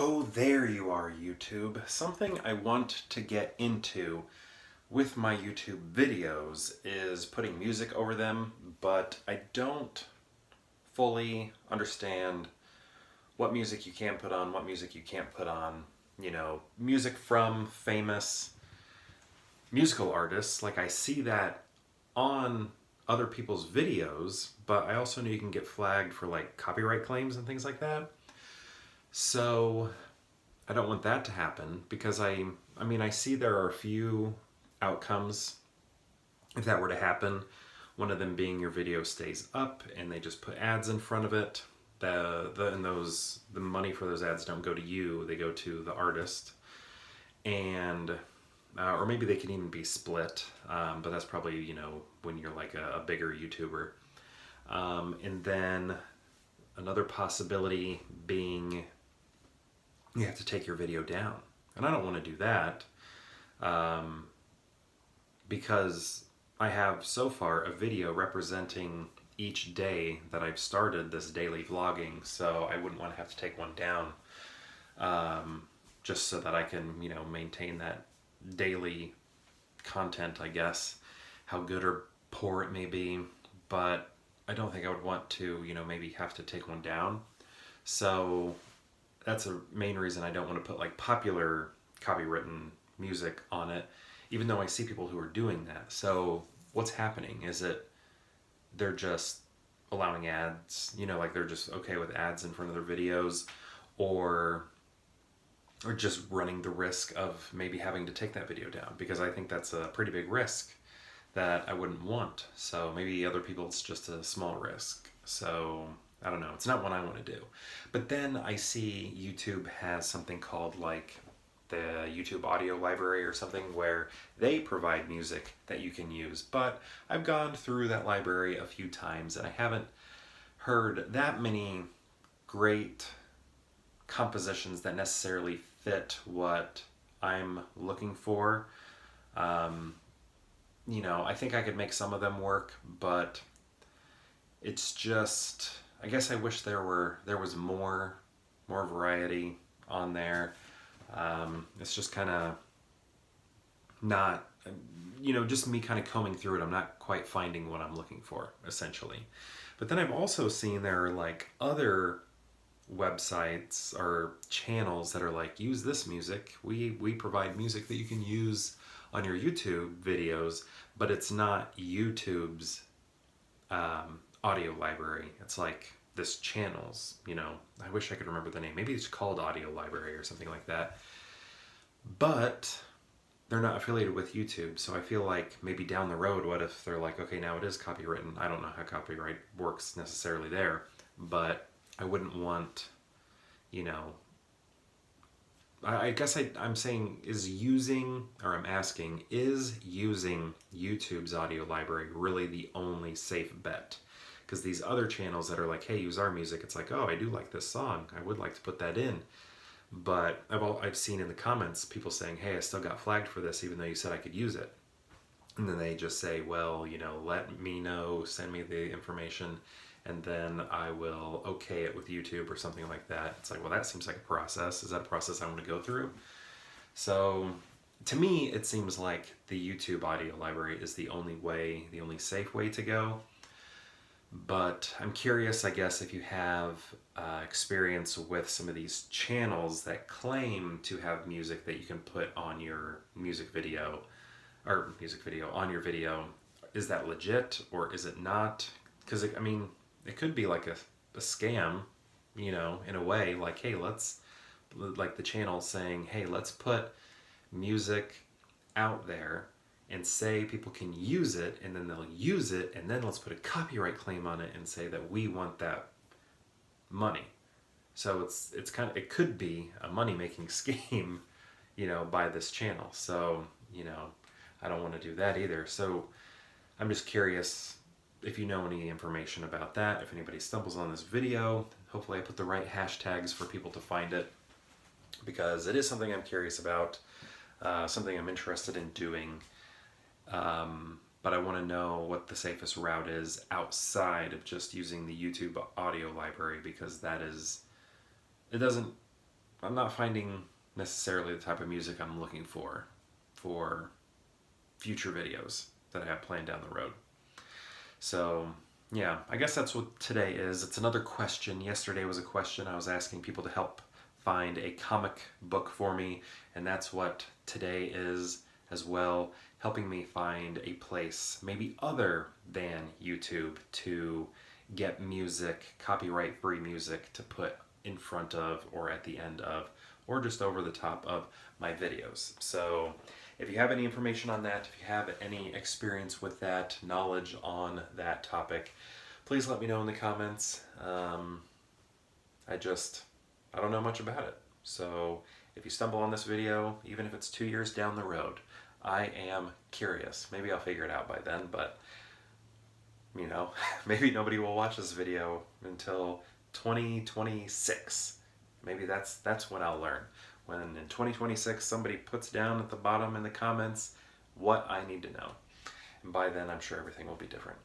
Oh, there you are, YouTube. Something I want to get into with my YouTube videos is putting music over them, but I don't fully understand what music you can put on, what music you can't put on. Music from famous musical artists. Like, I see that on other people's videos, but I also know you can get flagged for like copyright claims and things like that. So I don't want that to happen because I see there are a few outcomes if that were to happen. One of them being your video stays up and they just put ads in front of it. The money for those ads don't go to you; they go to the artist, and or maybe they can even be split. But that's probably when you're like a bigger YouTuber. And then another possibility being you have to take your video down. And I don't want to do that because I have so far a video representing each day that I've started this daily vlogging, so I wouldn't want to have to take one down just so that I can, maintain that daily content, I guess, how good or poor it may be. But I don't think I would want to, maybe have to take one down. So that's a main reason I don't want to put like popular copywritten music on it, even though I see people who are doing that. So what's happening is they're just allowing ads, like they're just okay with ads in front of their videos, or just running the risk of maybe having to take that video down, because I think that's a pretty big risk that I wouldn't want. So maybe other people it's just a small risk. So I don't know. It's not what I want to do. But then I see YouTube has something called like the YouTube audio library or something where they provide music that you can use. But I've gone through that library a few times and I haven't heard that many great compositions that necessarily fit what I'm looking for. I think I could make some of them work, but it's just, I guess I wish there was more variety on there. It's just kind of not, just me kind of combing through it. I'm not quite finding what I'm looking for, essentially. But then I've also seen there are like other websites or channels that are like, use this music. We provide music that you can use on your YouTube videos, but it's not YouTube's audio library. It's like this channel's, I wish I could remember the name. Maybe it's called Audio Library or something like that. But they're not affiliated with YouTube, so I feel like maybe down the road, what if they're like, okay, now it is copywritten. I don't know how copyright works necessarily there, but I wouldn't want, I guess I'm saying I'm asking, is using YouTube's audio library really the only safe bet? Because these other channels that are like, hey, use our music, it's like, oh, I do like this song, I would like to put that in. But I've seen in the comments people saying, hey, I still got flagged for this even though you said I could use it. And then they just say, well, let me know, send me the information, and then I will okay it with YouTube or something like that. It's like, well, that seems like a process. Is that a process I want to go through? So to me, it seems like the YouTube audio library is the only safe way to go. But I'm curious, I guess, if you have experience with some of these channels that claim to have music that you can put on your music video on your video. Is that legit or is it not? Because it could be like a scam, in a way, like, hey, like the channel saying, hey, let's put music out there and say people can use it, and then they'll use it, and then let's put a copyright claim on it and say that we want that money. So it could be a money-making scheme, by this channel. So, I don't want to do that either. So I'm just curious if you know any information about that, if anybody stumbles on this video. Hopefully I put the right hashtags for people to find it, because it is something I'm curious about, something I'm interested in doing. But I want to know what the safest route is outside of just using the YouTube audio library, because it doesn't I'm not finding necessarily the type of music I'm looking for future videos that I have planned down the road. So yeah, I guess that's what today is. It's another question. Yesterday was a question. I was asking people to help find a comic book for me, and that's what today is as well, helping me find a place, maybe other than YouTube, to get music, copyright-free music, to put in front of or at the end of or just over the top of my videos. So if you have any information on that, if you have any experience with that, knowledge on that topic, please let me know in the comments. I don't know much about it. So if you stumble on this video, even if it's 2 years down the road, I am curious. Maybe I'll figure it out by then, but you know, maybe nobody will watch this video until 2026. Maybe that's when I'll learn. When in 2026 somebody puts down at the bottom in the comments what I need to know. And by then I'm sure everything will be different.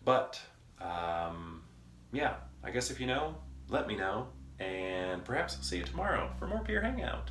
But yeah, I guess if you know, let me know. And perhaps I'll see you tomorrow for more Peer Hangout.